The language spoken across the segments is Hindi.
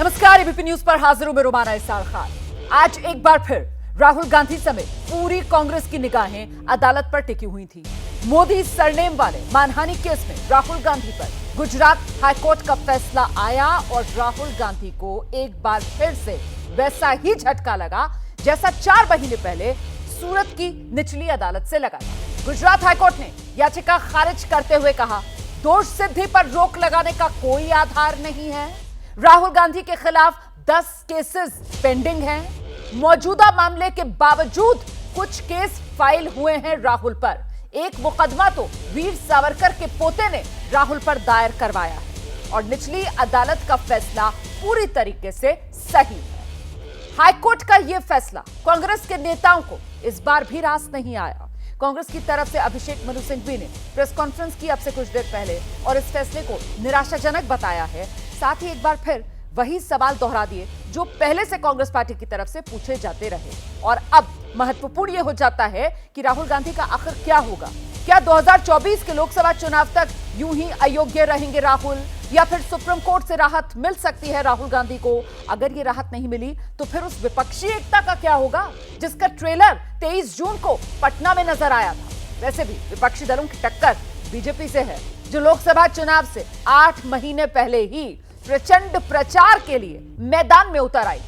नमस्कार, एबीपी न्यूज पर हाजिर हूं मैं रुमाना इसार खान। आज एक बार फिर राहुल गांधी समेत पूरी कांग्रेस की निगाहें अदालत पर टिकी हुई थी। मोदी सरनेम वाले मानहानि केस में राहुल गांधी पर गुजरात हाईकोर्ट का फैसला आया और राहुल गांधी को एक बार फिर से वैसा ही झटका लगा जैसा 4 महीने पहले सूरत की निचली अदालत से लगा था। गुजरात हाईकोर्ट ने याचिका खारिज करते हुए कहा, दोष सिद्धि पर रोक लगाने का कोई आधार नहीं है। राहुल गांधी के खिलाफ 10 केसेस पेंडिंग हैं। मौजूदा मामले के बावजूद कुछ केस फाइल हुए हैं राहुल पर। एक मुकदमा तो वीर सावरकर के पोते ने राहुल पर दायर करवाया है और निचली अदालत का फैसला पूरी तरीके से सही है। हाईकोर्ट का यह फैसला कांग्रेस के नेताओं को इस बार भी रास नहीं आया। कांग्रेस की तरफ से अभिषेक मनु सिंघवी ने प्रेस कॉन्फ्रेंस की अब से कुछ देर पहले और इस फैसले को निराशाजनक बताया है। साथ ही एक बार फिर वही सवाल दोहरा दिए जो पहले से कांग्रेस पार्टी की तरफ से पूछे जाते रहे। और अब महत्वपूर्ण यह हो जाता है कि राहुल गांधी का आखिर क्या होगा। क्या 2024 के लोकसभा चुनाव तक यूं ही अयोग्य रहेंगे राहुल, या फिर सुप्रीम कोर्ट से राहत मिल सकती है राहुल गांधी को? अगर ये राहत नहीं मिली तो फिर उस विपक्षी एकता का क्या होगा जिसका ट्रेलर 23 जून को पटना में नजर आया था? वैसे भी विपक्षी दलों की टक्कर बीजेपी से है, जो लोकसभा चुनाव से 8 महीने पहले ही प्रचंड प्रचार के लिए मैदान में उतर आई।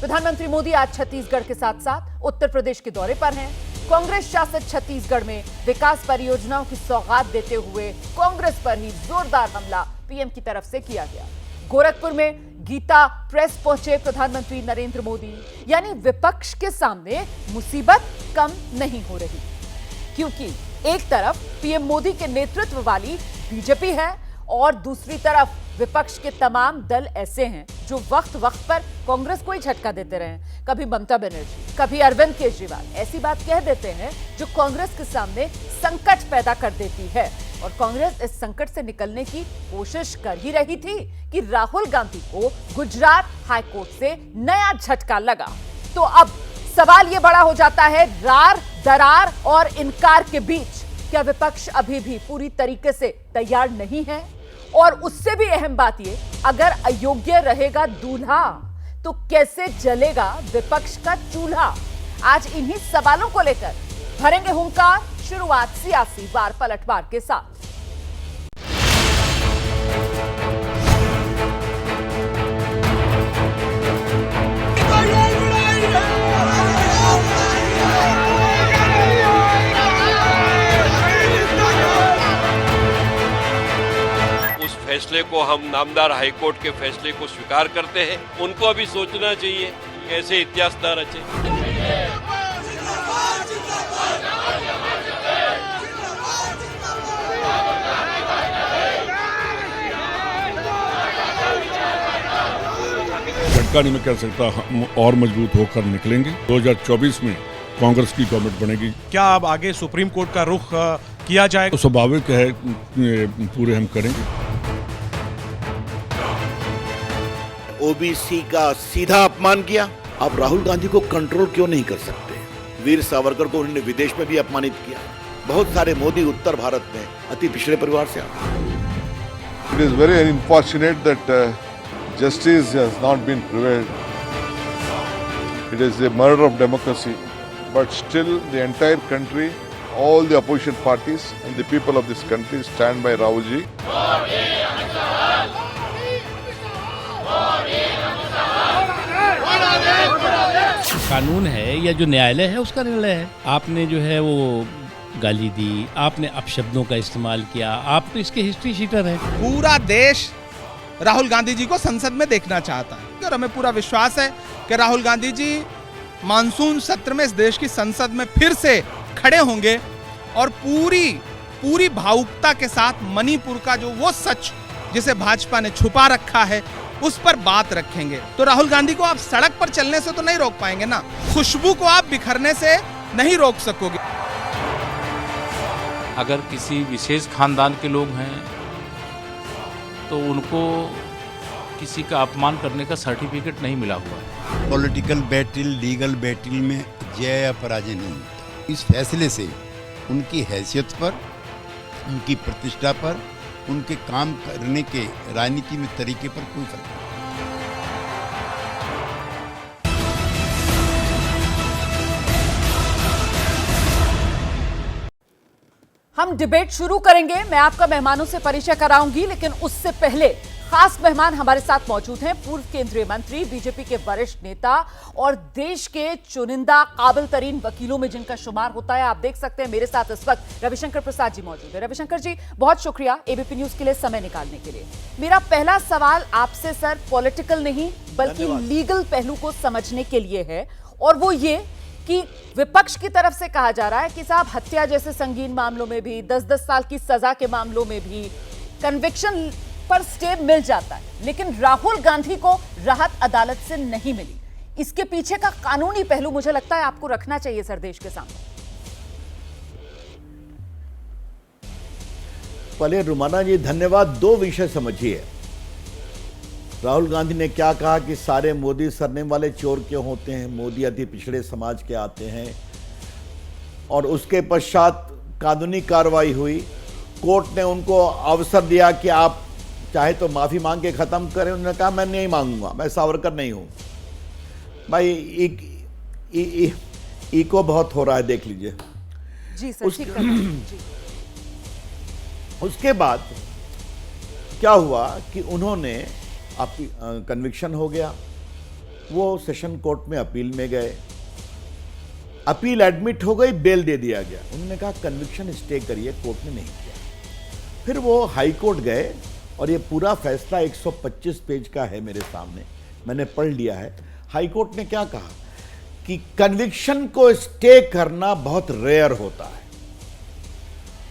प्रधानमंत्री मोदी आज छत्तीसगढ़ के साथ साथ उत्तर प्रदेश के दौरे पर हैं। कांग्रेस शासित छत्तीसगढ़ में विकास परियोजनाओं की सौगात देते हुए कांग्रेस पर ही जोरदार हमला पीएम की तरफ से किया गया। गोरखपुर में गीता प्रेस पहुंचे प्रधानमंत्री नरेंद्र मोदी। यानी विपक्ष के सामने मुसीबत कम नहीं हो रही, क्योंकि एक तरफ पीएम मोदी के नेतृत्व वाली बीजेपी है और दूसरी तरफ विपक्ष के तमाम दल ऐसे हैं जो वक्त वक्त पर कांग्रेस को ही झटका देते रहे। कभी ममता बनर्जी, कभी अरविंद केजरीवाल ऐसी बात कह देते हैं जो कांग्रेस के सामने संकट पैदा कर देती है। और कांग्रेस इस संकट से निकलने की कोशिश कर ही रही थी कि राहुल गांधी को गुजरात हाईकोर्ट से नया झटका लगा। तो अब सवाल यह बड़ा हो जाता है, रार, दरार और इनकार के बीच क्या विपक्ष अभी भी पूरी तरीके से तैयार नहीं है? और उससे भी अहम बात यह, अगर अयोग्य रहेगा दूल्हा तो कैसे जलेगा विपक्ष का चूल्हा? आज इन्हीं सवालों को लेकर भरेंगे हुंकार। शुरुआत सियासी वार पलटवार के साथ। फैसले को हम नामदार हाईकोर्ट के फैसले को स्वीकार करते हैं। उनको अभी सोचना चाहिए कैसे इतिहास न रचे। झटका नहीं मैं कह सकता, हम और मजबूत होकर निकलेंगे। 2024 में कांग्रेस की गवर्नमेंट बनेगी। क्या अब आगे सुप्रीम कोर्ट का रुख किया जाए? तो स्वाभाविक है, पूरे हम करेंगे। ओबीसी का सीधा अपमान किया। आप राहुल गांधी को कंट्रोल क्यों नहीं कर सकते? वीर सावरकर को उन्होंने विदेश में भी अपमानित किया। बहुत सारे मोदी उत्तर भारत में अति पिछड़े परिवार से आते हैं। It is very unfortunate that justice has not been prevailed. It is a murder of democracy, but still the entire country, all the opposition parties and the people of this country stand by Rahul ji. कानून है या जो न्यायालय है उसका निर्णय है। आपने जो है वो गाली दी, आपने अपशब्दों का इस्तेमाल किया, आप तो इसके हिस्ट्री शीटर हैं। पूरा देश राहुल गांधी जी को संसद में देखना चाहता है और हमें पूरा विश्वास है कि राहुल गांधी जी मानसून सत्र में इस देश की संसद में फिर से खड़े होंगे और पूरी भावुकता के साथ मणिपुर का जो वो सच जिसे भाजपा ने छुपा रखा है उस पर बात रखेंगे। तो राहुल गांधी को आप सड़क पर चलने से तो नहीं रोक पाएंगे ना, खुशबू को आप बिखरने से नहीं रोक सकोगे। अगर किसी विशेष खानदान के लोग हैं तो उनको किसी का अपमान करने का सर्टिफिकेट नहीं मिला हुआ है। पॉलिटिकल बैटल, लीगल बैटल में जय या पराजय नहीं होता। इस फैसले से उनकी हैसियत पर, उनकी प्रतिष्ठा पर, उनके काम करने के राजनीति में तरीके पर कोई फर्क नहीं। हम डिबेट शुरू करेंगे, मैं आपका मेहमानों से परिचय कराऊंगी, लेकिन उससे पहले खास मेहमान हमारे साथ मौजूद हैं। पूर्व केंद्रीय मंत्री, बीजेपी के वरिष्ठ नेता और देश के चुनिंदा काबिल तरीन वकीलों में जिनका शुमार होता है। आप देख सकते हैं मेरे साथ इस वक्त रविशंकर प्रसाद जी मौजूद है। रविशंकर जी, बहुत शुक्रिया एबीपी न्यूज के लिए समय निकालने के लिए। मेरा पहला सवाल आपसे सर पॉलिटिकल नहीं बल्कि लीगल पहलू को समझने के लिए है, और वो ये कि विपक्ष की तरफ से कहा जा रहा है कि साहब हत्या जैसे संगीन मामलों में भी 10-10 साल की सजा के मामलों में भी कन्विक्शन पर स्टे मिल जाता है, लेकिन राहुल गांधी को राहत अदालत से नहीं मिली। इसके पीछे का कानूनी पहलू मुझे लगता है आपको रखना चाहिए सर देश के सामने। पहले रुमाना जी धन्यवाद। दो विषय समझिए। राहुल गांधी ने क्या कहा कि सारे मोदी सरनेम वाले चोर क्यों होते हैं, मोदी अति पिछड़े समाज के आते हैं, और उसके पश्चात कानूनी कार्रवाई हुई। कोर्ट ने उनको अवसर दिया कि आप चाहे तो माफी मांग के खत्म करें। उन्होंने कहा मैं नहीं मांगूंगा, मैं सावरकर नहीं हूं। भाई इको बहुत हो रहा है, देख लीजिए। जी सर, ठीक है जी। उसके बाद क्या हुआ कि उन्होंने कन्विक्शन हो गया, वो सेशन कोर्ट में अपील में गए, अपील एडमिट हो गई, बेल दे दिया गया। उन्होंने कहा कन्विक्शन स्टे करिए, कोर्ट ने नहीं किया। फिर वो हाई कोर्ट गए, और ये पूरा फैसला 125 पेज का है मेरे सामने, मैंने पढ़ लिया है। हाई कोर्ट ने क्या कहा कि कन्विक्शन को स्टे करना बहुत रेयर होता है,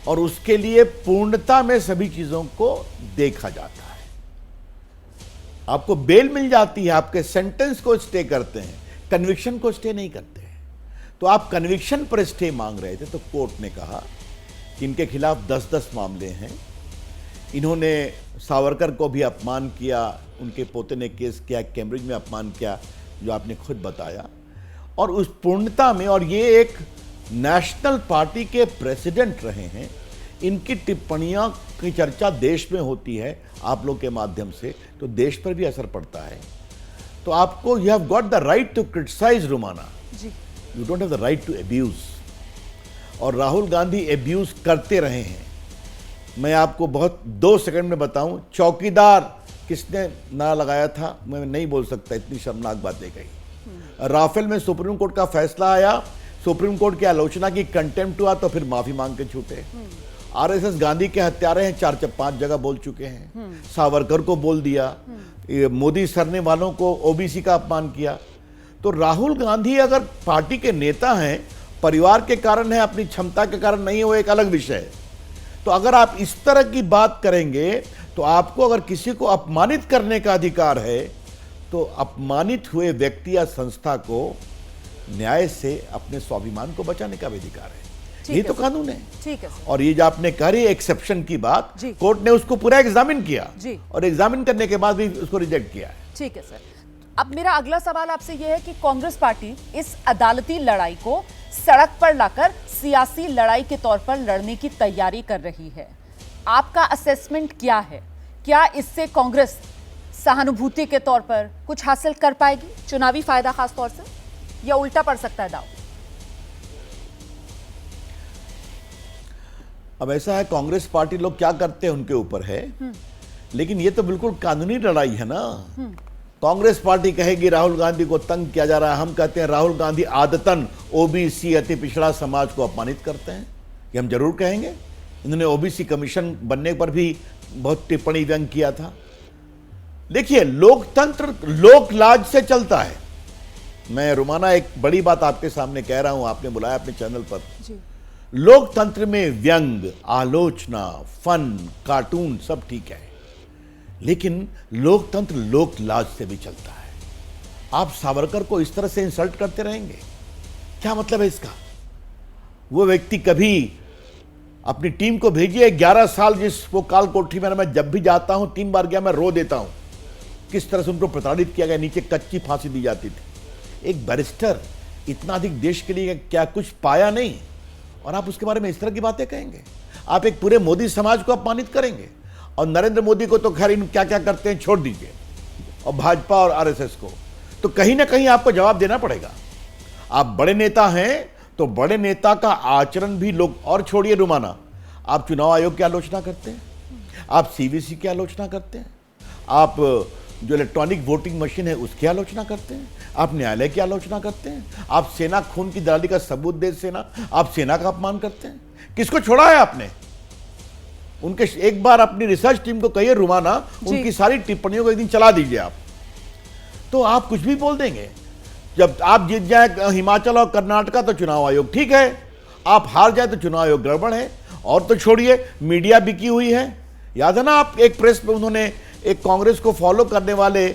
और उसके लिए पूर्णता में सभी चीजों को देखा जाता है। आपको बेल मिल जाती है, आपके सेंटेंस को स्टे करते हैं, कन्विक्शन को स्टे नहीं करते हैं। तो आप कन्विक्शन पर स्टे मांग रहे थे, तो कोर्ट ने कहा कि इनके खिलाफ 10-10 मामले हैं। इन्होंने सावरकर को भी अपमान किया, उनके पोते ने केस किया, कैम्ब्रिज में अपमान किया, जो आपने खुद बताया, और उस पूर्णता में, और ये एक नेशनल पार्टी के प्रेसिडेंट रहे हैं, इनकी टिप्पणियां की चर्चा देश में होती है आप लोग के माध्यम से, तो देश पर भी असर पड़ता है। तो आपको you have got the right to criticise Rumana, you don't have the right to abuse. और राहुल गांधी अब्यूज करते रहे हैं। मैं आपको बहुत 2 सेकंड में बताऊं, चौकीदार किसने ना लगाया था मैं नहीं बोल सकता, इतनी शर्मनाक बातें कही। राफेल में सुप्रीम कोर्ट का फैसला आया, सुप्रीम कोर्ट की आलोचना की, कंटेम्प्ट हुआ, तो फिर माफी मांग के छूटे। आरएसएस गांधी के हत्यारे हैं, 4-5 जगह बोल चुके हैं। सावरकर को बोल दिया, मोदी सरने वालों को ओबीसी का अपमान किया। तो राहुल गांधी अगर पार्टी के नेता हैं, परिवार के कारण है, अपनी क्षमता के कारण नहीं है, वो एक अलग विषय है। तो अगर आप इस तरह की बात करेंगे, तो आपको अगर किसी को अपमानित करने का अधिकार है, तो अपमानित हुए व्यक्ति या संस्था को न्याय से अपने स्वाभिमान को बचाने का भी अधिकार है। ये तो कानून है। ठीक है सर। और ये जो आपने करी एक्सेप्शन की बात, कोर्ट ने उसको पूरा एग्जामिन किया, और एग्जामिन करने के बाद भी उसको रिजेक्ट किया है। ठीक है सर। अब मेरा अगला सवाल आपसे यह है कि कांग्रेस पार्टी इस अदालती लड़ाई को सड़क पर लाकर सियासी लड़ाई के तौर पर लड़ने की तैयारी कर रही है। आपका असेसमेंट क्या है? क्या इससे कांग्रेस सहानुभूति के तौर पर कुछ हासिल कर पाएगी, चुनावी फायदा खास तौर से, या उल्टा पड़ सकता है दाव? अब ऐसा है, कांग्रेस पार्टी लोग क्या करते हैं उनके ऊपर है, लेकिन ये तो बिल्कुल कानूनी लड़ाई है ना। कांग्रेस पार्टी कहेगी राहुल गांधी को तंग किया जा रहा है, हम कहते हैं राहुल गांधी आदतन ओबीसी अति पिछड़ा समाज को अपमानित करते हैं, ये हम जरूर कहेंगे। इन्होंने ओबीसी कमीशन बनने पर भी बहुत टिप्पणी व्यंग किया था। देखिए, लोकतंत्र लोकलाज से चलता है। मैं रुमाना एक बड़ी बात आपके सामने कह रहा हूं, आपने बुलाया अपने चैनल पर जी। लोकतंत्र में व्यंग, आलोचना, फन, कार्टून सब ठीक है, लेकिन लोकतंत्र लोकलाज से भी चलता है। आप सावरकर को इस तरह से इंसल्ट करते रहेंगे, क्या मतलब है इसका? वो व्यक्ति कभी अपनी टीम को भेजिए, 11 साल जिस वो काल कोठरी में मैं जब भी जाता हूं 3 बार गया, मैं रो देता हूं किस तरह से उनको प्रताड़ित किया गया, नीचे कच्ची फांसी दी जाती थी। एक बैरिस्टर इतना अधिक देश के लिए क्या कुछ पाया नहीं, और आप उसके बारे में इस तरह की बातें कहेंगे? आप एक पूरे मोदी समाज को अपमानित करेंगे। और नरेंद्र मोदी को तो खैर इन क्या क्या करते हैं छोड़ दीजिए, और भाजपा और आरएसएस को तो कहीं ना कहीं आपको जवाब देना पड़ेगा। आप बड़े नेता हैं तो बड़े नेता का आचरण भी लोग, और छोड़िए रुमाना, आप चुनाव आयोग की आलोचना करते हैं, आप सीवीसी की आलोचना करते हैं, आप जो इलेक्ट्रॉनिक वोटिंग मशीन है उसकी आलोचना करते हैं, आप न्यायालय की आलोचना करते हैं, आप सेना खून की दलाली का सबूत दे सेना, आप सेना का अपमान करते हैं। किसको छोड़ा है आपने? उनके एक बार अपनी रिसर्च टीम को कहिए रुमाना, उनकी सारी टिप्पणियों को एक दिन चला दीजिए आप, तो आप कुछ भी बोल देंगे। जब आप जीत जाए हिमाचल और कर्नाटका तो चुनाव आयोग ठीक है, आप हार जाए तो चुनाव आयोग गड़बड़ है। और तो छोड़िए, मीडिया बिकी हुई है। याद है ना, आप एक प्रेस में उन्होंने एक कांग्रेस को फॉलो करने वाले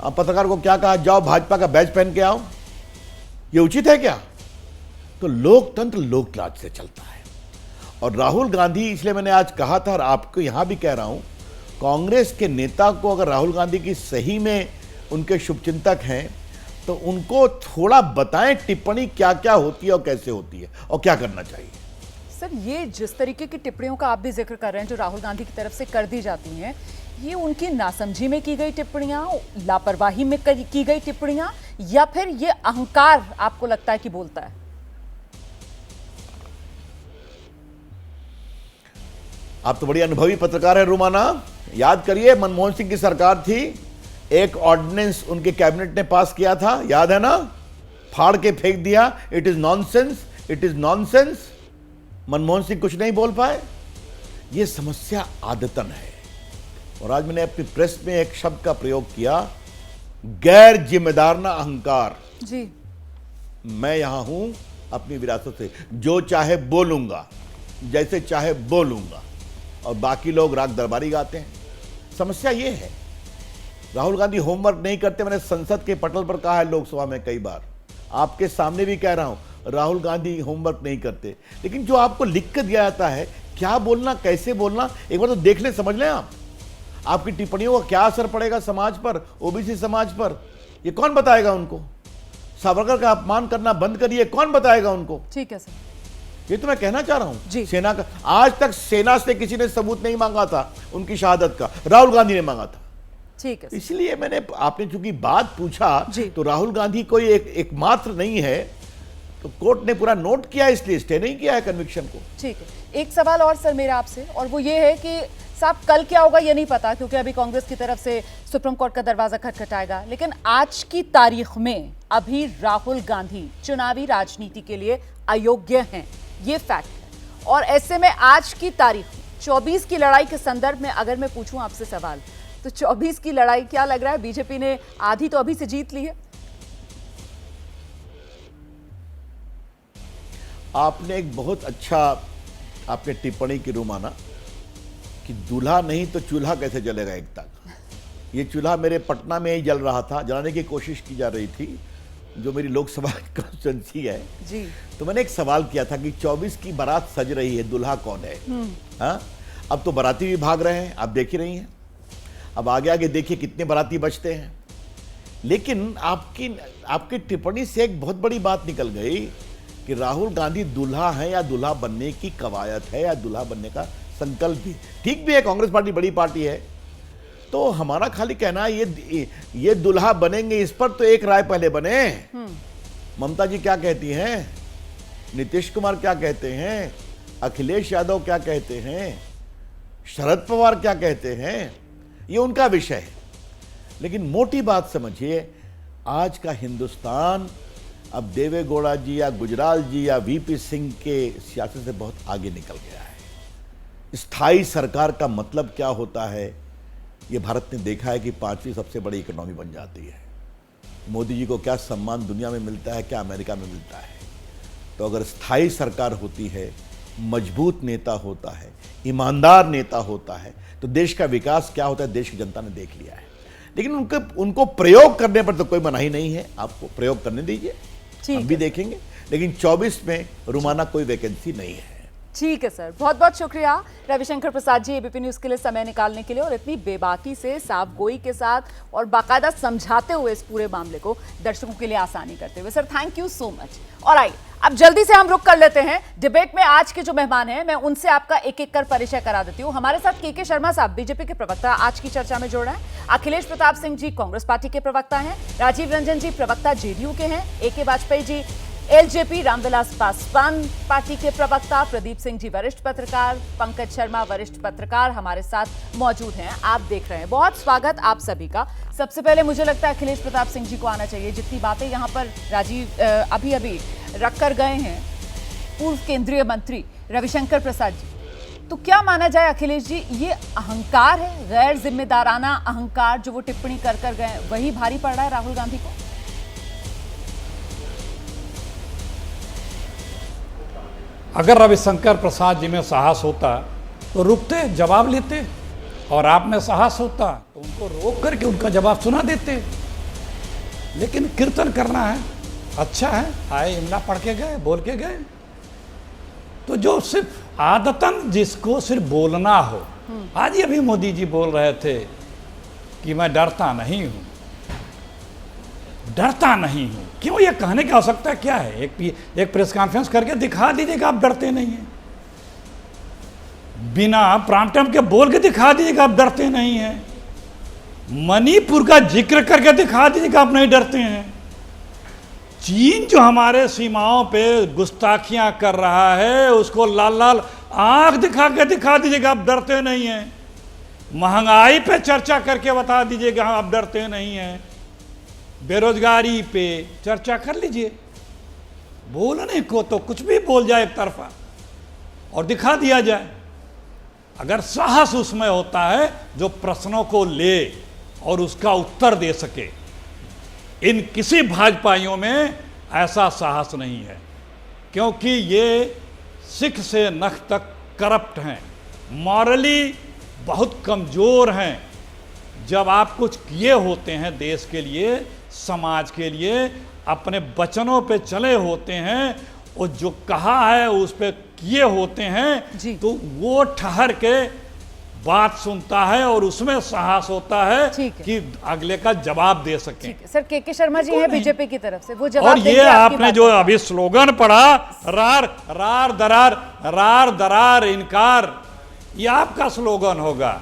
पत्रकार को क्या कहा, जाओ भाजपा का बैच पहन के आओ। ये उचित है क्या? तो लोकतंत्र लोकराज से चलता है। और राहुल गांधी, इसलिए मैंने आज कहा था और आपको यहां भी कह रहा हूं, कांग्रेस के नेता को अगर राहुल गांधी की सही में उनके शुभचिंतक हैं तो उनको थोड़ा बताएं टिप्पणी क्या क्या होती है और कैसे होती है और क्या करना चाहिए। सर, ये जिस तरीके की टिप्पणियों का आप भी जिक्र कर रहे हैं जो राहुल गांधी की तरफ से कर दी जाती हैं, ये उनकी नासमझी में की गई टिप्पणियां, लापरवाही में की गई टिप्पणियां, या फिर ये अहंकार आपको लगता है कि बोलता है? आप तो बड़ी अनुभवी पत्रकार है रुमाना। याद करिए, मनमोहन सिंह की सरकार थी, एक ऑर्डिनेंस उनके कैबिनेट ने पास किया था, याद है ना? फाड़ के फेंक दिया, it is nonsense, it is nonsense. Manmohan Singh कुछ नहीं बोल पाए। यह समस्या आदतन है। और आज मैंने अपनी प्रेस में एक शब्द का प्रयोग किया, गैर जिम्मेदाराना अहंकार। जी, मैं यहां हूं अपनी विरासत से, जो चाहे बोलूंगा, जैसे चाहे बोलूंगा, और बाकी लोग राग दरबारी गाते हैं। समस्या यह है, राहुल गांधी होमवर्क नहीं करते। मैंने संसद के पटल पर कहा है, लोकसभा में कई बार, आपके सामने भी कह रहा हूं, राहुल गांधी होमवर्क नहीं करते। लेकिन जो आपको लिख कर दिया जाता है, क्या बोलना, कैसे बोलना, एक बार तो देख ले, समझ लें आप। आपकी टिप्पणियों का क्या असर पड़ेगा समाज पर, ओबीसी समाज पर, ये कौन बताएगा उनको? सावरकर का अपमान करना बंद करिए, कौन बताएगा उनको? ठीक है सर, ये तो मैं कहना चाह रहा हूं। जी। सेना का, आज तक सेना से किसी ने सबूत नहीं मांगा था उनकी शहादत का, राहुल गांधी ने मांगा था। ठीक है। इसलिए मैंने, आपने चूंकि बात पूछा, तो राहुल गांधी कोई एकमात्र नहीं है, तो कोर्ट ने पूरा नोट किया, इसलिए स्टे नहीं किया है कन्विक्शन को। ठीक है, एक सवाल और सर मेरा आपसे, और वो ये है कि साहब कल क्या होगा ये नहीं पता, क्योंकि अभी कांग्रेस की तरफ से सुप्रीम कोर्ट का दरवाजा खटखटाएगा, लेकिन आज की तारीख में अभी राहुल गांधी चुनावी राजनीति के लिए अयोग्य हैं, ये फैक्ट है। और ऐसे में आज की तारीख 24 की लड़ाई के संदर्भ में अगर मैं पूछूं आपसे सवाल, तो 24 की लड़ाई क्या लग रहा है, बीजेपी ने आधी तो अभी से जीत ली है? आपने एक बहुत अच्छा आपने टिप्पणी की रुमाना, कि दूल्हा नहीं तो चूल्हा कैसे जलेगा एक तक। ये चूल्हा मेरे पटना में ही जल रहा था, जलाने की कोशिश की जा रही थी, जो मेरी लोकसभा कॉन्स्टिट्यूंसी है जी। तो मैंने एक सवाल किया था कि 24 की बारात सज रही है, दूल्हा कौन है? हाँ, अब तो बाराती भी भाग रहे हैं, आप देख ही रही हैं। अब आगे आगे देखिए कितने बाराती बचते हैं। लेकिन आपकी टिप्पणी से एक बहुत बड़ी बात निकल गई कि राहुल गांधी दूल्हा है या दूल्हा बनने की कवायद है या दूल्हा बनने का संकल्प भी। ठीक भी है, कांग्रेस पार्टी बड़ी पार्टी है, तो हमारा खाली कहना ये दूल्हा बनेंगे, इस पर तो एक राय पहले बने। ममता जी क्या कहती हैं, नीतीश कुमार क्या कहते हैं, अखिलेश यादव क्या कहते हैं, शरद पवार क्या कहते हैं, ये उनका विषय है। लेकिन मोटी बात समझिए, आज का हिंदुस्तान अब देवेगौड़ा जी या गुजराल जी या वीपी सिंह के सियासत से बहुत आगे निकल गया है। स्थायी सरकार का मतलब क्या होता है, ये भारत ने देखा है कि 5वीं सबसे बड़ी इकोनॉमी बन जाती है। मोदी जी को क्या सम्मान दुनिया में मिलता है, क्या अमेरिका में मिलता है। तो अगर स्थायी सरकार होती है, मजबूत नेता होता है, ईमानदार नेता होता है, तो देश का विकास क्या होता है देश की जनता ने देख लिया है। लेकिन उनको प्रयोग करने पर तो कोई मनाही नहीं है, आपको प्रयोग करने दीजिए, हम भी देखेंगे। लेकिन 24 में रुमाना कोई वैकेंसी नहीं है। ठीक है सर, बहुत बहुत शुक्रिया रविशंकर प्रसाद जी एबीपी न्यूज के लिए समय निकालने के लिए, और इतनी बेबाकी से साफ गोई के साथ और बाकायदा समझाते हुए इस पूरे मामले को दर्शकों के लिए आसानी करते हुए। Sir thank you so much. और आइए अब जल्दी से हम रुक कर लेते हैं डिबेट में। आज के जो मेहमान हैं मैं उनसे आपका एक एक कर परिचय करा देती हूँ। हमारे साथ के शर्मा साहब बीजेपी के प्रवक्ता आज की चर्चा में जुड़ रहे हैं। अखिलेश प्रताप सिंह जी कांग्रेस पार्टी के प्रवक्ता हैं। राजीव रंजन जी प्रवक्ता जेडीयू के हैं। AK Vajpayee ji LJP Ramvilas Paswan party के प्रवक्ता, प्रदीप सिंह जी वरिष्ठ पत्रकार, पंकज शर्मा वरिष्ठ पत्रकार हमारे साथ मौजूद हैं। आप देख रहे हैं, बहुत स्वागत आप सभी का। सबसे पहले मुझे लगता है अखिलेश प्रताप सिंह जी को आना चाहिए। जितनी बातें यहाँ पर राजीव अभी अभी रख कर गए हैं पूर्व केंद्रीय मंत्री रविशंकर प्रसाद जी, तो क्या माना जाए अखिलेश जी, ये अहंकार है, गैर जिम्मेदाराना अहंकार जो वो टिप्पणी कर कर गए, वही भारी पड़ रहा है राहुल गांधी को? अगर रविशंकर प्रसाद जी में साहस होता तो रुकते, जवाब लेते, और आप में साहस होता तो उनको रोक करके उनका जवाब सुना देते। लेकिन कीर्तन करना है, अच्छा है, आए इमला पढ़ के गए, बोल के गए। तो जो सिर्फ आदतन जिसको सिर्फ बोलना हो, आज अभी मोदी जी बोल रहे थे कि मैं डरता नहीं हूं, डरता नहीं हूं। क्यों, ये कहने की आवश्यकता क्या है? एक प्रेस कॉन्फ्रेंस करके दिखा दीजिएगा आप डरते नहीं हैं, बिना प्रांटम के बोल के दिखा दीजिएगा आप डरते नहीं हैं, मणिपुर का जिक्र करके दिखा दीजिएगा आप नहीं डरते हैं, चीन जो हमारे सीमाओं पे गुस्ताखियां कर रहा है उसको लाल लाल आंख दिखा के दिखा दीजिएगा आप डरते नहीं हैं, महंगाई पे चर्चा करके बता दीजिएगा आप डरते नहीं हैं, बेरोजगारी पे चर्चा कर लीजिए। बोलने को तो कुछ भी बोल जाए एक तरफा और दिखा दिया जाए। अगर साहस उसमें होता है जो प्रश्नों को ले और उसका उत्तर दे सके, इन किसी भाजपाइयों में ऐसा साहस नहीं है, क्योंकि ये सिख से नख तक करप्ट हैं, मॉरली बहुत कमज़ोर हैं। जब आप कुछ किए होते हैं देश के लिए, समाज के लिए, अपने वचनों पे चले होते हैं और जो कहा है उस पे किए होते हैं, तो वो ठहर के बात सुनता है और उसमें साहस होता है कि अगले का जवाब दे सके। सर के शर्मा जी हैं बीजेपी की तरफ से, वो जवाब और ये आपने जो अभी स्लोगन पढ़ा, रार रार दरार, रार दरार इनकार, ये आपका स्लोगन होगा।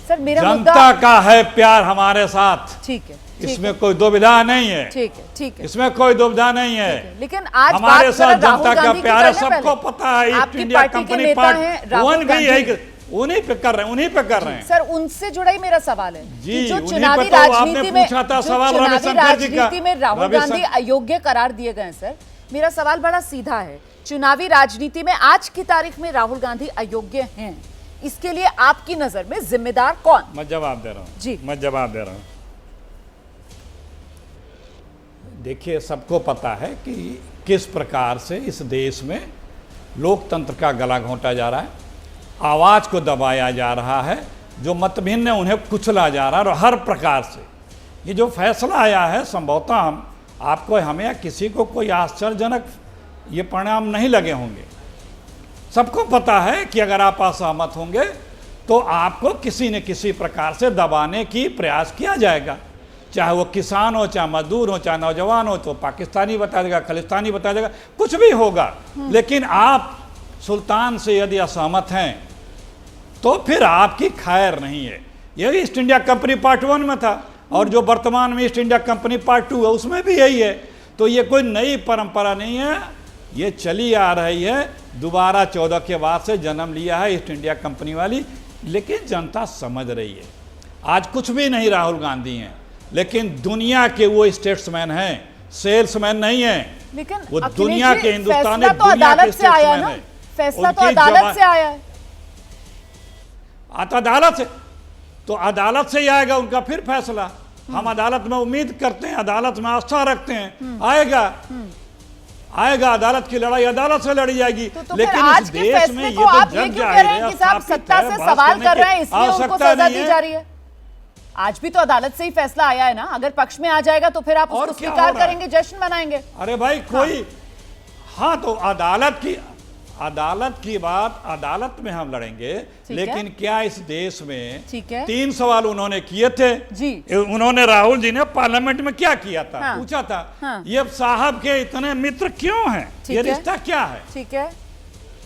सर मेरा जनता का है प्यार हमारे साथ, ठीक है, इसमें कोई दुविधा नहीं है, ठीक है, ठीक है, इसमें कोई दुविधा नहीं है। लेकिन आज हमारे साथ जनता का प्यार है, सबको पता है। ईस्ट इंडिया कंपनी पार्टी उन्हीं पे कर रहे हैं। सर उनसे जुड़ा ही मेरा सवाल है जी, कि जो चुनावी राजनीति में राहुल गांधी अयोग्य करार दिए गए। सर मेरा सवाल बड़ा सीधा है, चुनावी राजनीति में आज की तारीख में राहुल गांधी अयोग्य हैं, इसके लिए आपकी नजर में जिम्मेदार कौन? मैं जवाब दे रहा हूं जी, मैं जवाब दे रहा हूं। देखिए, सबको पता है कि किस प्रकार से इस देश में लोकतंत्र का गला घोंटा जा रहा है, आवाज़ को दबाया जा रहा है, जो मतभिन्न है उन्हें कुचला जा रहा है, और हर प्रकार से ये जो फैसला आया है, संभवतः आपको, हमें या किसी को कोई आश्चर्यजनक ये परिणाम नहीं लगे होंगे। सबको पता है कि अगर आप असहमत होंगे तो आपको किसी न किसी प्रकार से दबाने की प्रयास किया जाएगा, चाहे वो किसान हो, चाहे मजदूर हो, चाहे नौजवान हो, तो पाकिस्तानी बता देगा, खालिस्तानी बता देगा, कुछ भी होगा। लेकिन आप सुल्तान से यदि असहमत हैं तो फिर आपकी खैर नहीं है। यही ईस्ट इंडिया कंपनी पार्ट 1 में था, और जो वर्तमान में ईस्ट इंडिया कंपनी पार्ट 2 है उसमें भी यही है। तो ये कोई नई परंपरा नहीं है, ये चली आ रही है, दोबारा 14 के बाद से जन्म लिया है ईस्ट इंडिया कंपनी वाली। लेकिन जनता समझ रही है, आज कुछ भी नहीं राहुल गांधी हैं, लेकिन दुनिया के वो स्टेट्समैन हैं, सेल्समैन नहीं है। लेकिन वो दुनिया के, हिंदुस्तान तो अदालत से आया ना, फैसला तो अदालत से आया है, अदालत से, तो अदालत से ही आएगा उनका फिर फैसला। हम अदालत में उम्मीद करते हैं, अदालत में आस्था रखते हैं, आएगा अदालत की लड़ाई अदालत से लड़ी जाएगी। लेकिन इस देश में ये तो जग जाहिर है, सत्ता से सवाल कर रहे हैं इसलिए उनको सजा दी जा रही है। आज भी तो अदालत से ही फैसला आया है ना, अगर पक्ष में आ जाएगा तो फिर आप उसको स्वीकार करेंगे, जश्न मनाएंगे। अरे भाई कोई, हाँ तो अदालत की बात अदालत में हम लड़ेंगे, लेकिन क्या इस देश में 3 सवाल उन्होंने किए थे जी। उन्होंने, राहुल जी ने पार्लियामेंट में क्या किया था, हाँ। पूछा था, हाँ। ये साहब के इतने मित्र क्यों हैं, ये रिश्ता क्या है? ठीक है,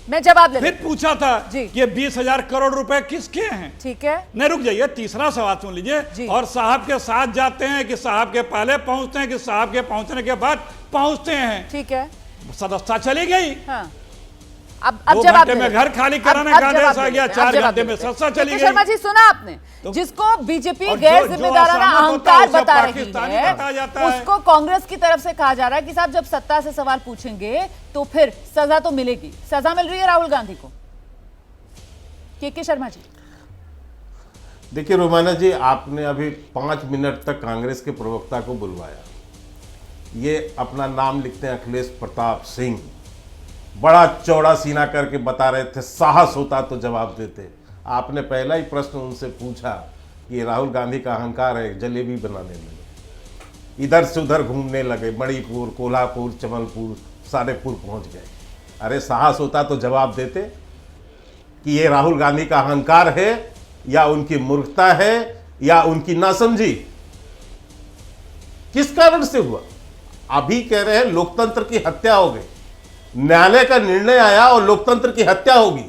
मैं जवाब ले फिर लेती पूछा था जी। कि 20,000 करोड़ रुपए किसके हैं। ठीक है, नहीं रुक जाइए, तीसरा सवाल सुन जी। लीजिए। और साहब के साथ जाते हैं कि साहब के पहले पहुंचते हैं कि साहब के पहुंचने के बाद पहुंचते हैं। ठीक है, सदस्यता चली गई। हाँ। अब 2 जवाब घंटे ले में लेते घर हैं। खाली कराने अब का जवाब आदेश ले आ गया, लेते हैं। 4 अब घंटे जवाब में ले लेते हैं। सदस्यता चली के गई। शर्मा जी, सुना आपने, जिसको बीजेपी और गैर जो जिम्मेदाराना असहमत होता है अहंकार उसे बता रही पाकिस्तानी है, बताया जाता है। उसको कांग्रेस की तरफ से कहा जा रहा है कि साहब जब सत्ता से सवाल पूछेंगे तो फिर सजा तो मिलेगी। सजा मिल रही है राहुल गांधी को। के शर्मा जी, देखिए रोमाना जी, आपने अभी 5 मिनट तक कांग्रेस के प्रवक्ता को बुलवाया। ये अपना नाम लिखते हैं अखिलेश प्रताप सिंह, बड़ा चौड़ा सीना करके बता रहे थे, साहस होता तो जवाब देते। आपने पहला ही प्रश्न उनसे पूछा कि राहुल गांधी का अहंकार है, जलेबी बनाने लगे, इधर से उधर घूमने लगे, मणिपुर, कोल्हापुर, जबलपुर, सालेपुर पहुंच गए। अरे साहस होता तो जवाब देते कि ये राहुल गांधी का अहंकार है या उनकी मूर्खता है या उनकी नासमझी, किस कारण से हुआ। अभी कह रहे हैं लोकतंत्र की हत्या हो गई, न्यायालय का निर्णय आया और लोकतंत्र की हत्या होगी,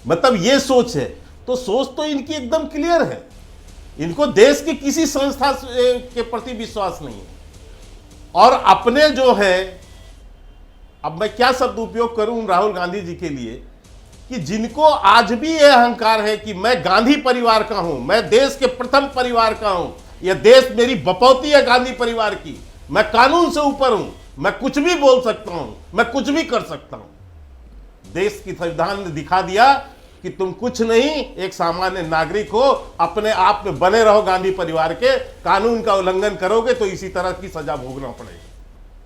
मतलब ये सोच है। तो सोच तो इनकी एकदम क्लियर है, इनको देश की किसी संस्था के प्रति विश्वास नहीं है। और अपने जो है, अब मैं क्या शब्द उपयोग करूं राहुल गांधी जी के लिए, कि जिनको आज भी यह अहंकार है कि मैं गांधी परिवार का हूं, मैं देश के प्रथम परिवार का हूं, यह देश मेरी बपौती है गांधी परिवार की, मैं कानून से ऊपर हूं, मैं कुछ भी बोल सकता हूं, मैं कुछ भी कर सकता हूं। देश की संविधान ने दिखा दिया कि तुम कुछ नहीं, एक सामान्य नागरिक हो, अपने आप में बने रहो गांधी परिवार के, कानून का उल्लंघन करोगे तो इसी तरह की सजा भोगना पड़ेगा।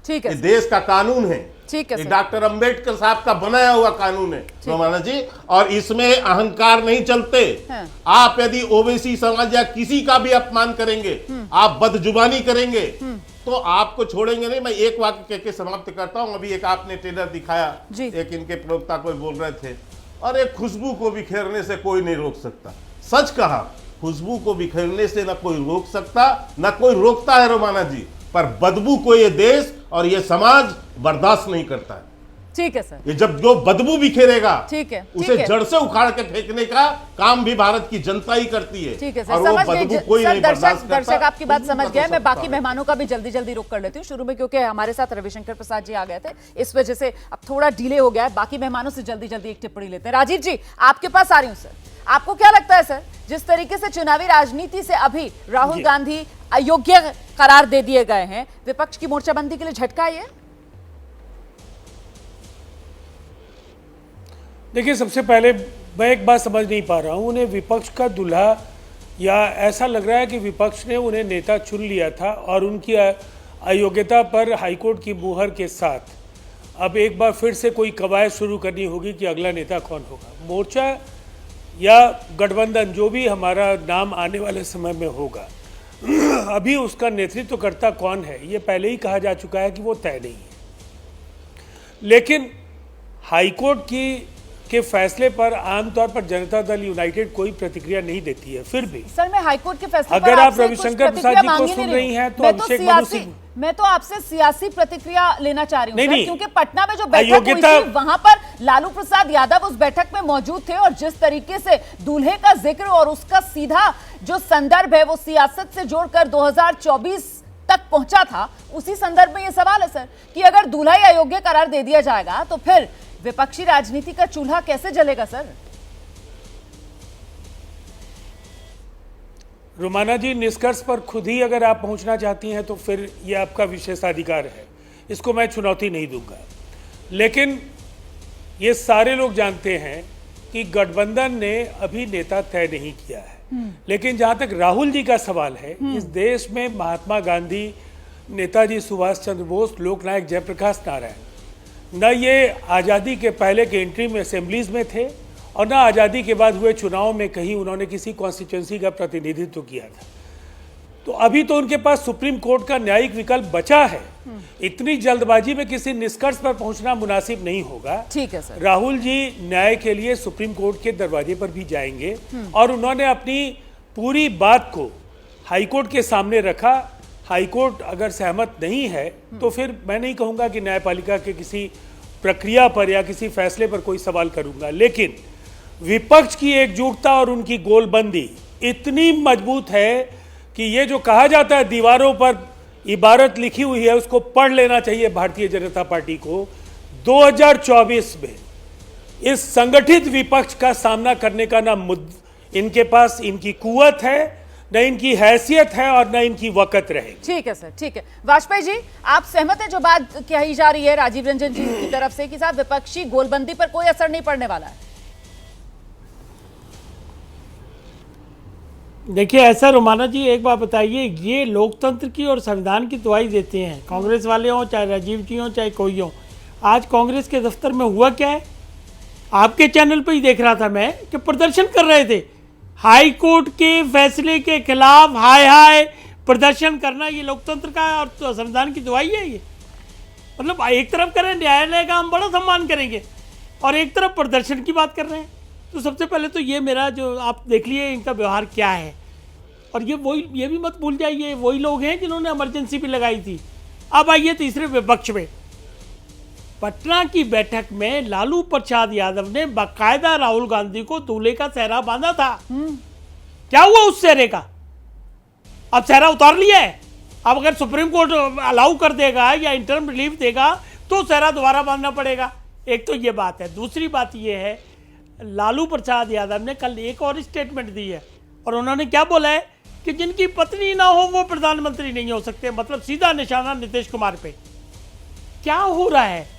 ठीक है, ये देश का कानून है, ठीक है, डॉक्टर अंबेडकर साहब का बनाया हुआ कानून है रोमाना जी, और इसमें अहंकार नहीं चलते। हाँ। आप यदि ओबीसी समाज या किसी का भी अपमान करेंगे, आप बदजुबानी करेंगे, तो आपको छोड़ेंगे नहीं। मैं एक वाक्य कह के समाप्त करता हूं। अभी एक आपने ट्रेलर दिखाया, एक इनके प्रवक्ता कोई बोल रहे थे, और एक खुशबू को बिखेरने से कोई नहीं रोक सकता। सच कहा, खुशबू को बिखेरने से ना कोई रोक सकता, ना कोई रोकता है रोमाना जी, पर बदबू को ये देश और ये समाज बर्दाश्त नहीं करता है। ठीक है सर, ये जब जो बदबू बिखेरेगा, ठीक है, उसे जड़ से उखाड़ के फेंकने का काम भी भारत की जनता ही करती है। ठीक है सर, और वो बदबू कोई नहीं बर्दाश्त करता। दर्शक आपकी बात समझ गए। मैं बाकी मेहमानों का भी जल्दी जल्दी रुक कर लेती हूँ शुरू में, क्योंकि हमारे साथ रविशंकर प्रसाद जी आ गए थे, इस वजह से अब थोड़ा डिले हो गया है। बाकी मेहमानों से जल्दी जल्दी एक टिप्पणी लेते हैं। राजीव जी, आपके पास आ रही हूँ सर। आपको क्या लगता है सर, जिस तरीके से चुनावी राजनीति से अभी राहुल गांधी अयोग्य करार दे दिए गए हैं, विपक्ष की मोर्चाबंदी के लिए झटका है ये? देखिए, सबसे पहले मैं एक बात समझ नहीं पा रहा हूँ, उन्हें विपक्ष का दूल्हा, या ऐसा लग रहा है कि विपक्ष ने उन्हें नेता चुन लिया था और उनकी अयोग्यता पर हाईकोर्ट की मुहर के साथ अब एक बार फिर से कोई कवायद शुरू करनी होगी कि अगला नेता कौन होगा। मोर्चा या गठबंधन जो भी हमारा नाम आने वाले समय में होगा, अभी उसका नेतृत्वकर्ता कौन है ये पहले ही कहा जा चुका है कि वो तय नहीं है। लेकिन हाईकोर्ट के फैसले पर आमतौर पर जनता दल यूनाइटेड कोई प्रतिक्रिया नहीं देती है। फिर भी सर, मैं हाईकोर्ट के फैसले अगर पर आप आपसे रविशंकर कुछ प्रसाद जी को प्रतिक्रिया सुन मांग ही रही नहीं हैं तो मैं तो अभिषेक मनु सियासी, सिंह, मैं तो आपसे सियासी प्रतिक्रिया लेना चाह रही हूँ सर, नहीं, क्योंकि पटना में जो बैठक हुई अयोग्यता- थी, वहां पर लालू प्रसाद यादव उस बैठक में मौजूद थे, और जिस तरीके से दूल्हे का जिक्र और उसका सीधा जो संदर्भ है वो सियासत से जोड़कर 2024 तक पहुंचा था, उसी संदर्भ में ये सवाल है सर कि अगर दूल्हा ही अयोग्य करार दे दिया जाएगा तो फिर विपक्षी राजनीति का चूल्हा कैसे जलेगा सर? रोमाना जी, निष्कर्ष पर खुद ही अगर आप पहुंचना चाहती हैं तो फिर यह आपका विशेषाधिकार है, इसको मैं चुनौती नहीं दूंगा। लेकिन ये सारे लोग जानते हैं कि गठबंधन ने अभी नेता तय नहीं किया है। लेकिन जहां तक राहुल जी का सवाल है, इस देश में महात्मा गांधी, नेताजी सुभाष चंद्र बोस, लोकनायक जयप्रकाश नारायण न ये आज़ादी के पहले के इंटरिम असेंबलीज में थे और न आज़ादी के बाद हुए चुनाव में कहीं उन्होंने किसी कॉन्स्टिट्यूंसी का प्रतिनिधित्व किया था। तो अभी तो उनके पास सुप्रीम कोर्ट का न्यायिक विकल्प बचा है। इतनी जल्दबाजी में किसी निष्कर्ष पर पहुंचना मुनासिब नहीं होगा। ठीक है सर। राहुल जी न्याय के लिए सुप्रीम कोर्ट के दरवाजे पर भी जाएंगे और उन्होंने अपनी पूरी बात को हाईकोर्ट के सामने रखा। हाईकोर्ट अगर सहमत नहीं है तो फिर मैं नहीं कहूंगा कि न्यायपालिका के किसी प्रक्रिया पर या किसी फैसले पर कोई सवाल करूंगा, लेकिन विपक्ष की एकजुटता और उनकी गोलबंदी इतनी मजबूत है कि ये जो कहा जाता है दीवारों पर इबारत लिखी हुई है उसको पढ़ लेना चाहिए भारतीय जनता पार्टी को। 2024 में इस संगठित विपक्ष का सामना करने का ना इनके पास इनकी कुव्वत है, न इनकी हैसियत है और न इनकी वक़्त रहेगी। ठीक है सर, ठीक है। वाजपेयी जी, आप सहमत हैं जो बात कही जा रही है राजीव रंजन जी की तरफ से कि साहब विपक्षी गोलबंदी पर कोई असर नहीं पड़ने वाला है? देखिए ऐसा रोमाना जी, एक बात बताइए, ये लोकतंत्र की और संविधान की दुहाई देते हैं, कांग्रेस वाले हों चाहे राजीव जी हों चाहे कोई हो। आज कांग्रेस के दफ्तर में हुआ क्या है? आपके चैनल पर ही देख रहा था मैं कि प्रदर्शन कर रहे थे हाई कोर्ट के फैसले के खिलाफ। हाय हाय प्रदर्शन करना ये लोकतंत्र का और तो संविधान की दुहाई है। ये मतलब एक तरफ करें न्यायालय का हम बड़ा सम्मान करेंगे और एक तरफ प्रदर्शन की बात कर रहे हैं। तो सबसे पहले तो ये मेरा जो आप देख लिए इनका व्यवहार क्या है। और ये भी मत भूल जाइए वही लोग हैं जिन्होंने इमरजेंसी भी लगाई थी। अब आइए तीसरे विपक्ष में। पटना की बैठक में लालू प्रसाद यादव ने बाकायदा राहुल गांधी को दूल्हे का सेहरा बांधा था। क्या हुआ उस सेहरे का? अब सेहरा उतार लिया है। अब अगर सुप्रीम कोर्ट अलाउ कर देगा या इंटर्म रिलीफ देगा तो सेहरा दोबारा बांधना पड़ेगा। एक तो ये बात है। दूसरी बात ये है, लालू प्रसाद यादव ने कल एक और स्टेटमेंट दी है और उन्होंने क्या बोला है कि जिनकी पत्नी ना हो वो प्रधानमंत्री नहीं हो सकते। मतलब सीधा निशाना नीतीश कुमार पे। क्या हो रहा है?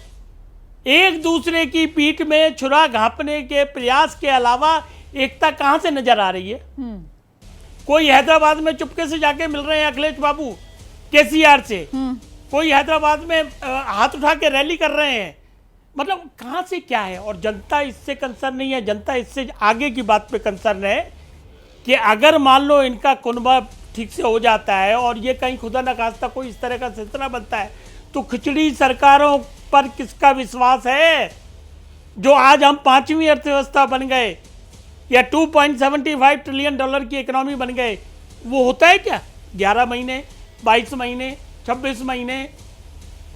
एक दूसरे की पीठ में छुरा घापने के प्रयास के अलावा एकता कहां से नजर आ रही है? कोई हैदराबाद में चुपके से जाके मिल रहे हैं अखिलेश बाबू केसीआर से, कोई हैदराबाद में हाथ उठा के रैली कर रहे हैं। मतलब कहां से क्या है? और जनता इससे कंसर्न नहीं है। जनता इससे आगे की बात पे कंसर्न है कि अगर मान लो इनका कुनबा ठीक से हो जाता है और ये कहीं खुदा न खास्ता कोई इस तरह का सिलसिला बनता है तो खिचड़ी सरकारों पर किसका विश्वास है? जो आज हम 5वीं अर्थव्यवस्था बन गए या $2.75 ट्रिलियन की इकोनॉमी बन गए, वो होता है क्या 11 महीने 22 महीने 26 महीने?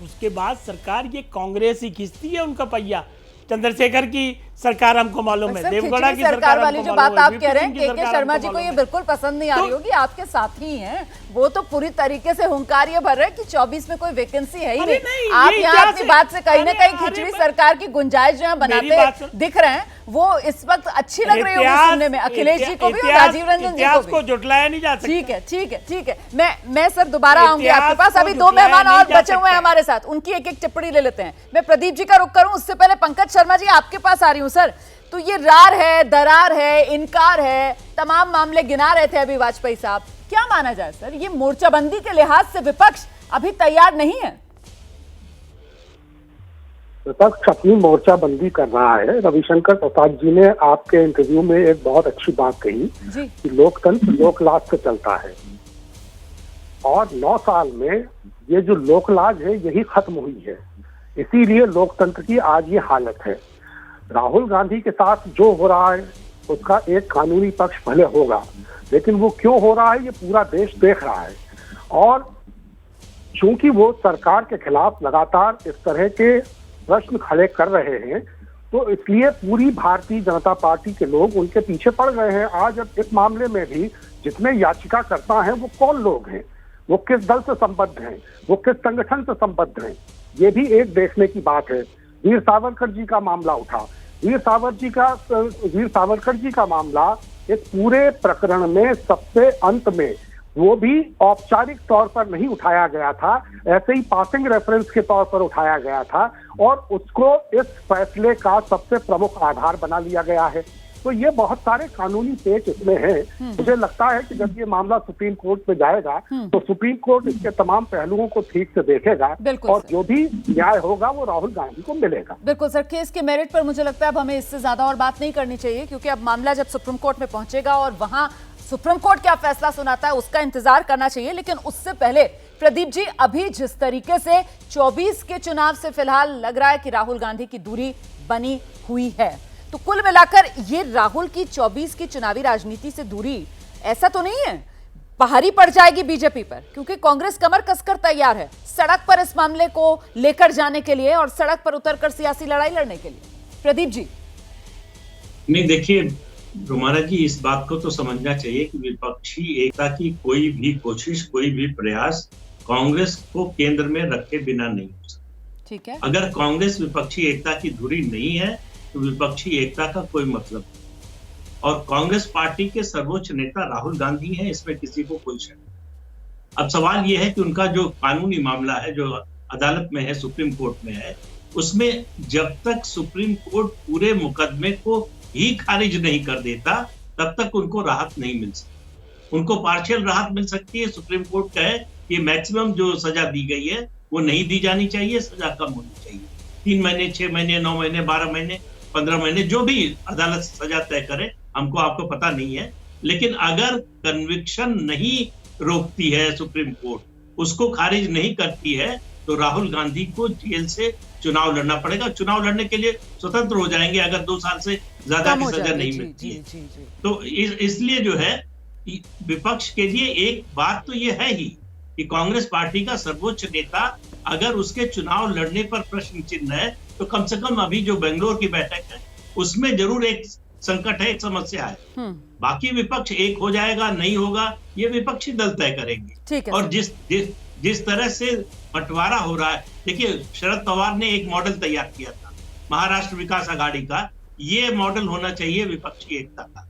उसके बाद सरकार ये कांग्रेस ही खींचती है उनका पहिया। चंद्रशेखर की सरकार हमको मालूम है, देवगौड़ा की सरकार वाली जो बात आप कह रहे हैं के शर्मा जी को ये बिल्कुल पसंद नहीं आ रही होगी। आपके साथी हैं वो तो पूरी तरीके से हुंकार ये भर रहे हैं कि 24 में कोई वैकेंसी है ही नहीं। आप यहाँ अपनी बात से कहीं ना कहीं खिचड़ी सरकार की गुंजाइश जो है बनाते दिख रहे हैं, वो इस वक्त अच्छी लग रही होगी सुनने में अखिलेश जी को भी और राजीव रंजन जी को भी। जुटलाया नहीं जा सकता। ठीक है, ठीक है, ठीक है। मैं सर दोबारा आऊंगी आपके पास। अभी 2 मेहमान और बचे हुए हैं हमारे साथ, उनकी एक एक टिप्पणी ले लेते हैं। मैं प्रदीप जी का रुख करूं उससे पहले पंकज शर्मा जी आपके पास आ रही हूं। सर, तो ये रार है, दरार है, इनकार है, तमाम मामले गिना रहे थे अभी वाजपेयी साहब। क्या माना जाए सर, ये मोर्चाबंदी के लिहाज से विपक्ष अभी तैयार नहीं है? विपक्ष अपनी मोर्चाबंदी कर रहा है। रविशंकर प्रसाद जी ने आपके इंटरव्यू में एक बहुत अच्छी बात कही कि लोकतंत्र लोकलाज से चलता है और 9 साल में ये जो लोकलाज है यही खत्म हुई है। इसीलिए लोकतंत्र की आज ये हालत है। राहुल गांधी के साथ जो हो रहा है उसका एक कानूनी पक्ष भले होगा, लेकिन वो क्यों हो रहा है ये पूरा देश देख रहा है। और चूंकि वो सरकार के खिलाफ लगातार इस तरह के प्रश्न खड़े कर रहे हैं तो इसलिए पूरी भारतीय जनता पार्टी के लोग उनके पीछे पड़ गए हैं। आज अब इस मामले में भी जितने याचिकाकर्ता हैं वो कौन लोग हैं, वो किस दल से संबद्ध हैं, वो किस संगठन से संबद्ध हैं, ये भी एक देखने की बात है। वीर सावरकर जी का मामला उठा। वीर सावरकर जी का मामला इस पूरे प्रकरण में सबसे अंत में वो भी औपचारिक तौर पर नहीं उठाया गया था, ऐसे ही पासिंग रेफरेंस के तौर पर उठाया गया था और उसको इस फैसले का सबसे प्रमुख आधार बना लिया गया है। तो ये बहुत सारे कानूनी पेच इसमें हैं। मुझे लगता है कि जब ये मामला सुप्रीम कोर्ट में जाएगा तो सुप्रीम कोर्ट इसके तमाम पहलुओं को ठीक से देखेगा और जो भी न्याय होगा वो राहुल गांधी को मिलेगा। बिल्कुल सर, केस के मेरिट पर मुझे लगता है अब हमें इससे ज्यादा और बात नहीं करनी चाहिए, क्योंकि अब मामला जब सुप्रीम कोर्ट में पहुंचेगा और वहां सुप्रीम कोर्ट क्या फैसला सुनाता है उसका इंतजार करना चाहिए। लेकिन उससे पहले प्रदीप जी, अभी जिस तरीके से 24 के चुनाव से फिलहाल लग रहा है कि राहुल गांधी की दूरी बनी हुई है, तो कुल मिलाकर ये राहुल की 24 की चुनावी राजनीति से दूरी ऐसा तो नहीं है? भारी पड़ जाएगी बीजेपी पर, क्योंकि कांग्रेस कमर कसकर तैयार है सड़क पर इस मामले को लेकर जाने के लिए और सड़क पर उतरकर सियासी लड़ाई लड़ने के लिए। प्रदीप जी। नहीं, देखिए रोमाना जी, इस बात को तो समझना चाहिए कि विपक्षी एकता की कोई भी कोशिश, कोई भी प्रयास कांग्रेस को केंद्र में रखे बिना नहीं हो सकता। ठीक है। अगर कांग्रेस विपक्षी एकता की धुरी नहीं है तो विपक्षी एकता का कोई मतलब नहीं। और कांग्रेस पार्टी के सर्वोच्च नेता राहुल गांधी हैं, इसमें किसी को कोई शक नहीं। अब सवाल यह है कि उनका जो कानूनी मामला है, जो अदालत में है, सुप्रीम कोर्ट में है, उसमें जब तक सुप्रीम कोर्ट पूरे मुकदमे को ही खारिज नहीं कर देता तब तक उनको राहत नहीं मिल सकती। उनको पार्शियल राहत मिल सकती है। सुप्रीम कोर्ट कहे कि मैक्सिमम जो सजा दी गई है वो नहीं दी जानी चाहिए, सजा कम होनी चाहिए, 3 महीने, 6 महीने, 9 महीने, 12 महीने, 15 महीने, जो भी अदालत सजा तय करे, हमको आपको पता नहीं है। लेकिन अगर कन्विक्शन नहीं रोकती है सुप्रीम कोर्ट, उसको खारिज नहीं करती है, तो राहुल गांधी को जेल से चुनाव लड़ना पड़ेगा। चुनाव लड़ने के लिए स्वतंत्र हो जाएंगे अगर 2 साल से ज्यादा की सजा नहीं मिलती है। तो इसलिए जो है विपक्ष के लिए एक बात तो ये है ही कि कांग्रेस पार्टी का सर्वोच्च नेता अगर उसके चुनाव लड़ने पर प्रश्न चिन्ह है, तो कम से कम अभी जो बेंगलोर की बैठक है उसमें जरूर एक संकट है, एक समस्या है। बाकी विपक्ष एक हो जाएगा नहीं होगा, ये विपक्षी दल तय करेंगे। और जिस तरह से बंटवारा हो रहा है, देखिए शरद पवार ने एक मॉडल तैयार किया था महाराष्ट्र विकास आघाड़ी का, ये मॉडल होना चाहिए विपक्षी एकता का।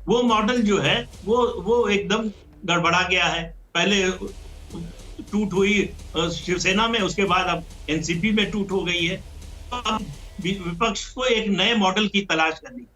वो मॉडल जो है वो एकदम गड़बड़ा गया है। पहले टूट हुई शिवसेना में, उसके बाद अब एनसीपी में टूट हो गई है। तो अब विपक्ष को एक नए मॉडल की तलाश करनी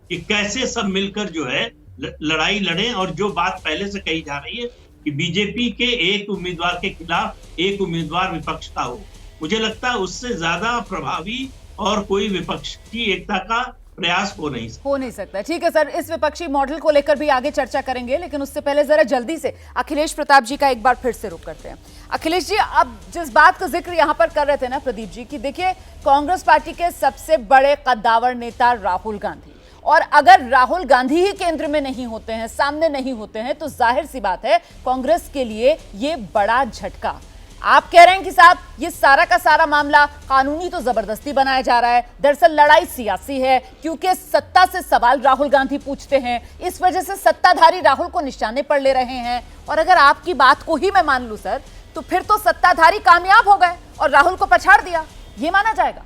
कि कैसे सब मिलकर जो है लड़ाई लड़ें। और जो बात पहले से कही जा रही है कि बीजेपी के एक उम्मीदवार के खिलाफ एक उम्मीदवार विपक्ष का हो, मुझे लगता है उससे ज्यादा प्रभावी और कोई विपक्ष की एकता का प्रयास हो नहीं सकता। ठीक है सर, इस विपक्षी मॉडल को लेकर भी आगे चर्चा करेंगे, लेकिन उससे पहले जरा जल्दी से अखिलेश प्रताप जी का एक बार फिर से रुख करते हैं। अखिलेश जी, अब जिस बात का जिक्र यहाँ पर कर रहे थे ना प्रदीप जी, कि देखिए कांग्रेस पार्टी के सबसे बड़े कद्दावर नेता राहुल गांधी, और अगर राहुल गांधी ही केंद्र में नहीं होते हैं, सामने नहीं होते हैं, तो जाहिर सी बात है कांग्रेस के लिए ये बड़ा झटका। आप कह रहे हैं कि साहब ये सारा का सारा मामला कानूनी तो जबरदस्ती बनाया जा रहा है, दरअसल लड़ाई सियासी है, क्योंकि सत्ता से सवाल राहुल गांधी पूछते हैं, इस वजह से सत्ताधारी राहुल को निशाने पर ले रहे हैं। और अगर आपकी बात को ही मैं मान लूं सर, तो फिर तो सत्ताधारी कामयाब हो गए और राहुल को पछाड़ दिया, ये माना जाएगा?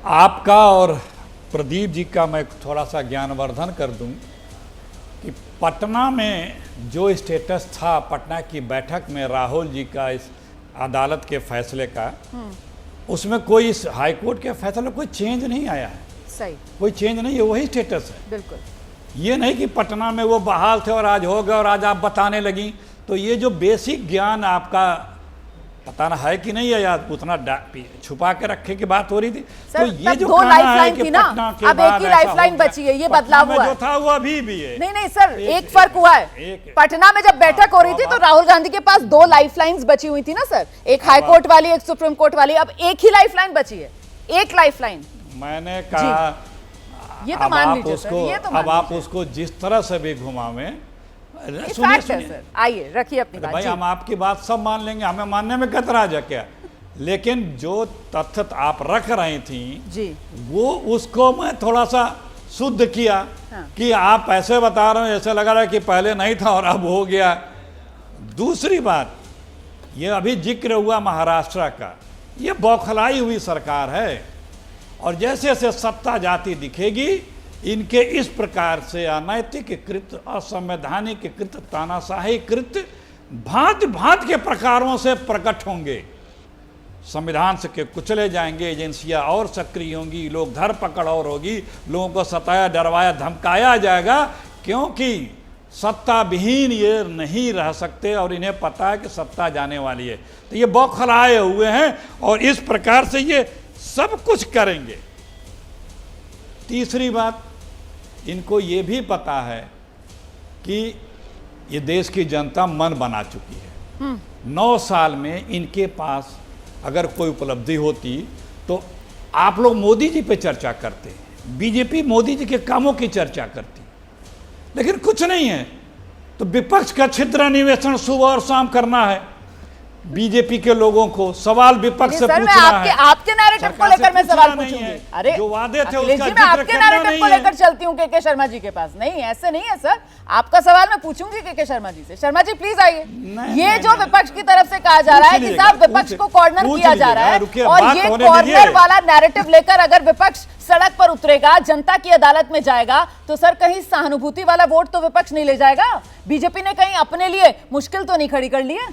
आपका और प्रदीप जी का मैं थोड़ा सा ज्ञानवर्धन कर दूं कि पटना में जो स्टेटस था, पटना की बैठक में राहुल जी का इस अदालत के फैसले का, उसमें कोई इस हाईकोर्ट के फैसले कोई चेंज नहीं आया है। सही, कोई चेंज नहीं है, वही स्टेटस है। बिल्कुल। ये नहीं कि पटना में वो बहाल थे और आज हो गए और आज आप बताने लगी। तो ये जो बेसिक ज्ञान आपका पता ना है कि नहीं है, या उतना छुपा के रखे की बात हो रही थी। सर, तो ये जो दो लाइफलाइन थी ना, अब एक ही लाइफलाइन बची है, ये बदलाव हुआ है। जो था वो अभी भी है। नहीं सर, एक फर्क हुआ है। पटना में जब बैठक हो रही थी तो राहुल गांधी के पास 2 लाइफलाइंस बची हुई थी ना सर, एक हाई कोर्ट वाली, एक सुप्रीम कोर्ट वाली। अब एक ही लाइफलाइन बची है, एक लाइफलाइन। मैंने कहा ये तो मान लीजिए सर, ये तो अब आप उसको जिस तरह से भी घुमावें, सुनिए, आइए रखिए अपनी बात। भाई हम आपकी बात सब मान लेंगे, हमें मानने में कतराज है क्या? लेकिन जो तथ्य आप रख रही थी जी, वो उसको मैं थोड़ा सा शुद्ध किया। कि आप ऐसे बता रहे हो, ऐसे लगा रहा है कि पहले नहीं था और अब हो गया। दूसरी बात, ये अभी जिक्र हुआ महाराष्ट्र का, ये बौखलाई हुई सरकार है, और जैसे जैसे सत्ता जाती दिखेगी, इनके इस प्रकार से अनैतिक कृत, असंवैधानिक कृत, तानाशाही कृत भांति भांति के प्रकारों से प्रकट होंगे। संविधान से के कुचले जाएंगे, एजेंसियां और सक्रिय होंगी, लोग धरपकड़ और होगी, लोगों को सताया, डरवाया, धमकाया जाएगा, क्योंकि सत्ता विहीन ये नहीं रह सकते और इन्हें पता है कि सत्ता जाने वाली है। तो ये बौखलाए हुए हैं और इस प्रकार से ये सब कुछ करेंगे। तीसरी बात, इनको ये भी पता है कि ये देश की जनता मन बना चुकी है। 9 साल में इनके पास अगर कोई उपलब्धि होती तो आप लोग मोदी जी पे चर्चा करते हैं, बीजेपी मोदी जी के कामों की चर्चा करती, लेकिन कुछ नहीं है तो विपक्ष का छिद्र अन्वेषण सुबह और शाम करना है। बीजेपी के लोगों को सवाल विपक्ष से पूछना है। आपके नैरेटिव को लेकर मैं सवाल पूछूंगी। अरे जो वादे थे अखिलेश उसका जी, मैं आपके जिक्र करना नैरेटिव नहीं को है। लेकर चलती हूँ के शर्मा जी के पास। नहीं, ऐसे नहीं है सर, आपका सवाल मैं पूछूंगी के शर्मा जी से। शर्मा जी प्लीज आइए। ये जो विपक्ष की तरफ से कहा जा रहा है कि साहब विपक्ष को कॉर्नर किया जा रहा है, और ये कॉर्नर वाला नैरेटिव लेकर अगर विपक्ष सड़क पर उतरेगा, जनता की अदालत में जाएगा, तो सर कहीं सहानुभूति वाला वोट तो विपक्ष नहीं ले जाएगा? बीजेपी ने कहीं अपने लिए मुश्किल तो नहीं खड़ी कर ली है?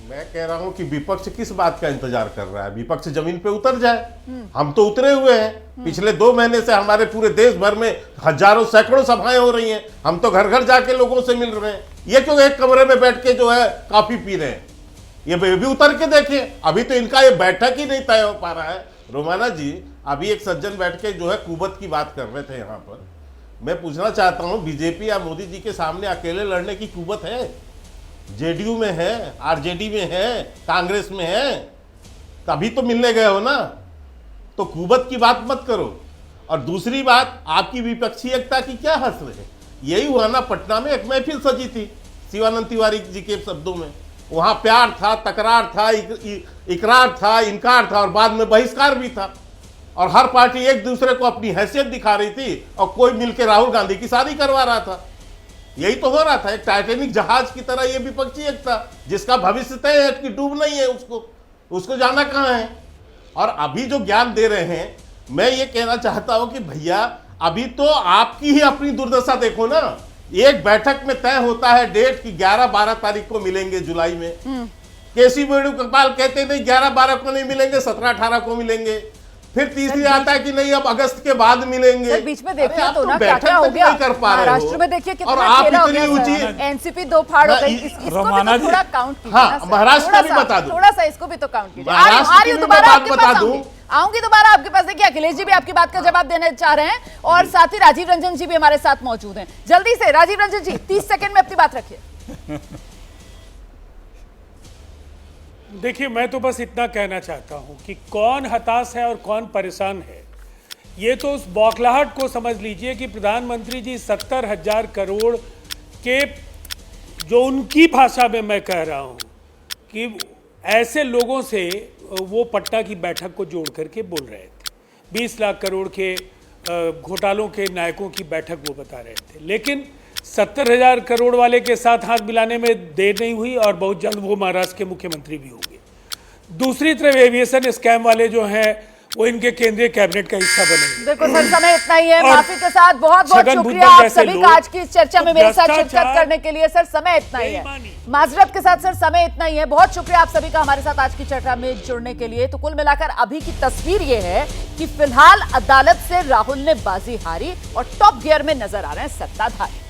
मैं कह रहा हूं कि विपक्ष किस बात का इंतजार कर रहा है? विपक्ष जमीन पे उतर जाए। हम तो उतरे हुए हैं। पिछले 2 महीने से हमारे पूरे देश भर में हजारों सैकड़ों सभाएं हो रही हैं। हम तो घर घर जाके लोगों से मिल रहे हैं। ये क्यों एक कमरे में बैठ के जो है कॉफी पी रहे हैं? ये भी उतर के देखिए। अभी तो इनका ये बैठक ही नहीं तय हो पा रहा है। रोमाना जी, अभी एक सज्जन बैठ के जो है कुवत की बात कर रहे थे यहाँ पर। मैं पूछना चाहता हूँ, बीजेपी या मोदी जी के सामने अकेले लड़ने की कुवत है? जेडीयू में है, आरजेडी में है, कांग्रेस में है, तभी तो मिलने गए हो ना। तो कुवत की बात मत करो। और दूसरी बात, आपकी विपक्षी एकता की क्या हसर है? यही हुआ ना, पटना में एक महफिल सजी थी शिवानंद तिवारी जी के शब्दों में। वहां प्यार था, तकरार था, इकरार था, इनकार था और बाद में बहिष्कार भी था। और हर पार्टी एक दूसरे को अपनी हैसियत दिखा रही थी और कोई मिलकर राहुल गांधी की शादी करवा रहा था। यही तो हो रहा था। एक टाइटैनिक जहाज की तरह ये विपक्षी एकता, जिसका भविष्य तय है कि डूब नहीं है, उसको जाना कहां है। और अभी जो ज्ञान दे रहे हैं, मैं ये कहना चाहता हूं कि भैया अभी तो आपकी ही अपनी दुर्दशा देखो ना। एक बैठक में तय होता है डेट की 11-12 तारीख को मिलेंगे जुलाई में। केसी वेणुगोपाल कहते नहीं 11-12 को नहीं मिलेंगे, 17-18 को मिलेंगे। फिर तीसरी आता है कि नहीं अब अगस्त के बाद मिलेंगे। बीच में देखिए तो ना क्या क्या हो गया। महाराष्ट्र में देखिए कितना खेला हो गया। एनसीपी 2 फाड़ हो गई। इसको भी तो थोड़ा काउंट कीजिए। हाँ, महाराष्ट्र का भी बता दूं, थोड़ा सा इसको भी तो काउंट कीजिए। महाराष्ट्र की दोबारा बात आपके बता पास दूं, आऊंगी दोबारा आपके पास। देखिए अखिलेश जी भी आपकी बात का जवाब देना चाह रहे हैं और साथ ही राजीव रंजन जी भी हमारे साथ मौजूद हैं। जल्दी से राजीव रंजन जी 30 सेकंड में अपनी बात रखिए। देखिए, मैं तो बस इतना कहना चाहता हूं कि कौन हताश है और कौन परेशान है, ये तो उस बौखलाहट को समझ लीजिए कि प्रधानमंत्री जी 70,000 करोड़ के, जो उनकी भाषा में मैं कह रहा हूं कि ऐसे लोगों से वो पटना की बैठक को जोड़ करके बोल रहे थे। 20 लाख करोड़ के घोटालों के नायकों की बैठक वो बता रहे थे। लेकिन 70,000 करोड़ वाले के साथ हाथ मिलाने में देर नहीं हुई और बहुत जल्द वो महाराष्ट्र के मुख्यमंत्री भी होंगे। दूसरी तरफ एविएशन स्कैम वाले जो हैं वो इनके केंद्रीय कैबिनेट का हिस्सा बनेंगे। देखो सर, समय इतना ही है। माफी के साथ बहुत बहुत शुक्रिया आप सभी का आज की इस चर्चा में मेरे साथ शिरकत करने के लिए। सर समय इतना ही है, माजरत के साथ सर समय इतना ही है। बहुत शुक्रिया आप सभी का हमारे साथ आज की चर्चा में जुड़ने के लिए। तो कुल मिलाकर अभी की तस्वीर ये है कि फिलहाल अदालत से राहुल ने बाजी हारी और टॉप गियर में नजर आ रहे हैं सत्ताधारी।